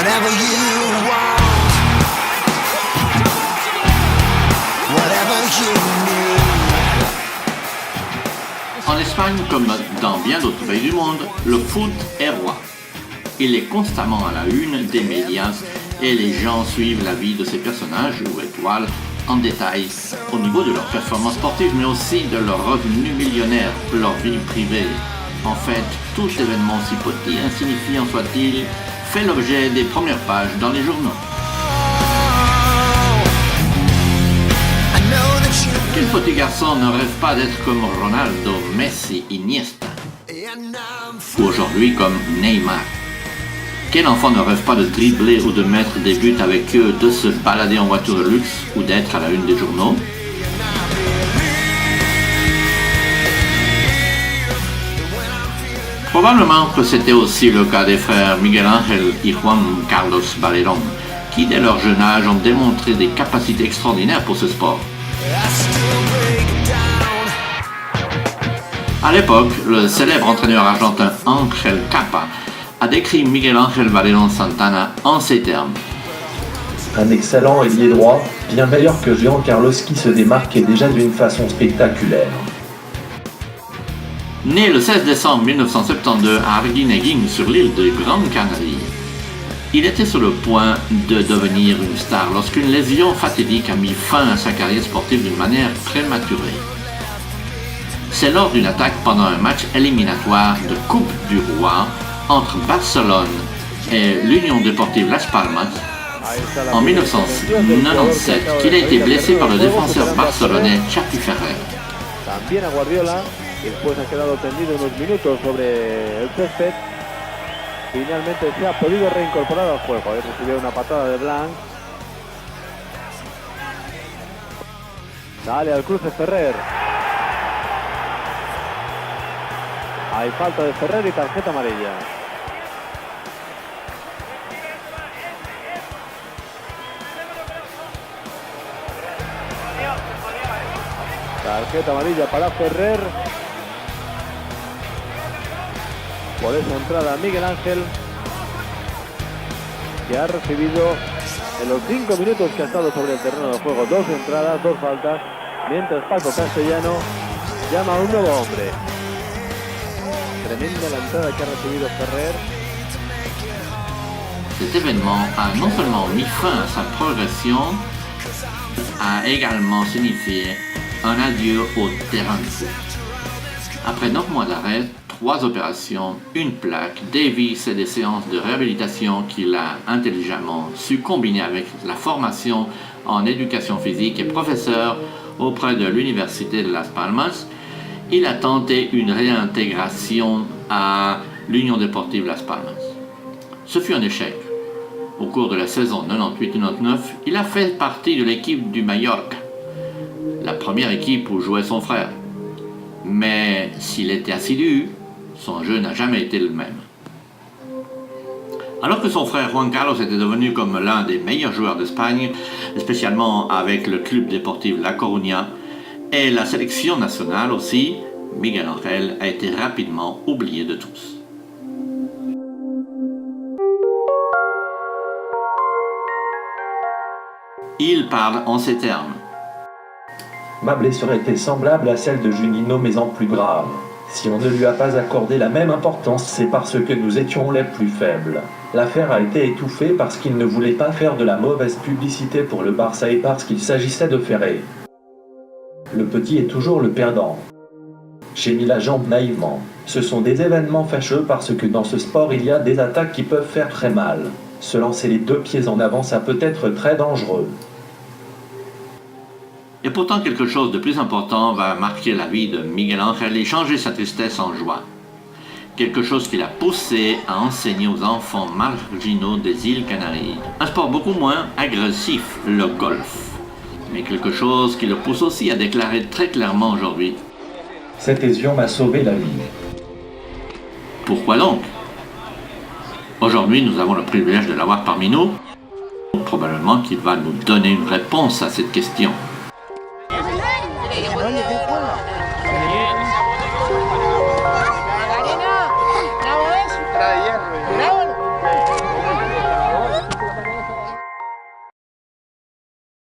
whatever you want, whatever you need. En Espagne, comme dans bien d'autres pays du monde, le foot est roi. Il est constamment à la une des médias et les gens suivent la vie de ces personnages ou étoiles en détail au niveau de leur performance sportive, mais aussi de leurs revenus millionnaires, leur vie privée. En fait, tout événement, si petit et insignifiant soit-il, fait l'objet des premières pages dans les journaux. Quel petit garçon ne rêve pas d'être comme Ronaldo, Messi, Iniesta, ou aujourd'hui comme Neymar? Quel enfant ne rêve pas de dribbler ou de mettre des buts avec eux, de se balader en voiture de luxe ou d'être à la une des journaux? Probablement que c'était aussi le cas des frères Miguel Ángel et Juan Carlos Valerón, qui dès leur jeune âge ont démontré des capacités extraordinaires pour ce sport. À l'époque, le célèbre entraîneur argentin Ángel Capa a décrit Miguel Ángel Valerón Santana en ces termes. Un excellent ailier droit, bien meilleur que Jean Carlos qui se démarquait déjà d'une façon spectaculaire. Né le 16 décembre 1972 à Arguineguín sur l'île de Grande Canarie, il était sur le point de devenir une star lorsqu'une lésion fatidique a mis fin à sa carrière sportive d'une manière prématurée. C'est lors d'une attaque pendant un match éliminatoire de Coupe du Roi entre Barcelone et l'Union Deportive Las Palmas en 1997 qu'il a été blessé par le défenseur barcelonais Chapí Ferrer. También a Guardiola, después ha quedado tendido unos minutos sobre el césped. Finalmente se ha podido reincorporar al juego. Recibió una patada de Blanc. Sale al cruce Ferrer. Hay falta de Ferrer y tarjeta amarilla. Tarjeta amarilla para Ferrer. Por esa entrada Miguel Ángel, que ha recibido en los 5 minutos que ha estado sobre el terreno de juego 2 entradas, 2 faltas, mientras Paco Castellano llama a un nuevo hombre. Tremenda la entrada que ha recibido Ferrer. Cet événement a non seulement mis fin à sa progression, a également signifié un adieu au terrain de foot. Après 9 mois d'arrêt, 3 opérations, une plaque, des vis et des séances de réhabilitation qu'il a intelligemment su combiner avec la formation en éducation physique et professeur auprès de l'Université de Las Palmas, il a tenté une réintégration à l'Union Deportive Las Palmas. Ce fut un échec. Au cours de la saison 98-99, il a fait partie de l'équipe du Mallorca, la première équipe où jouait son frère. Mais s'il était assidu, son jeu n'a jamais été le même. Alors que son frère Juan Carlos était devenu comme l'un des meilleurs joueurs d'Espagne, spécialement avec le club déportif La Coruña et la sélection nationale aussi, Miguel Ángel a été rapidement oublié de tous. Il parle en ces termes. Ma blessure était semblable à celle de Juninho mais en plus grave. Si on ne lui a pas accordé la même importance, c'est parce que nous étions les plus faibles. L'affaire a été étouffée parce qu'il ne voulait pas faire de la mauvaise publicité pour le Barça et parce qu'il s'agissait de Ferrer. Le petit est toujours le perdant. J'ai mis la jambe naïvement. Ce sont des événements fâcheux parce que dans ce sport il y a des attaques qui peuvent faire très mal. Se lancer les 2 pieds en avant, ça peut être très dangereux. Et pourtant quelque chose de plus important va marquer la vie de Miguel Ángel et changer sa tristesse en joie. Quelque chose qui l'a poussé à enseigner aux enfants marginaux des îles Canaries. Un sport beaucoup moins agressif, le golf. Mais quelque chose qui le pousse aussi à déclarer très clairement aujourd'hui. Cette lésion m'a sauvé la vie. Pourquoi donc? Aujourd'hui, nous avons le privilège de l'avoir parmi nous. Probablement qu'il va nous donner une réponse à cette question.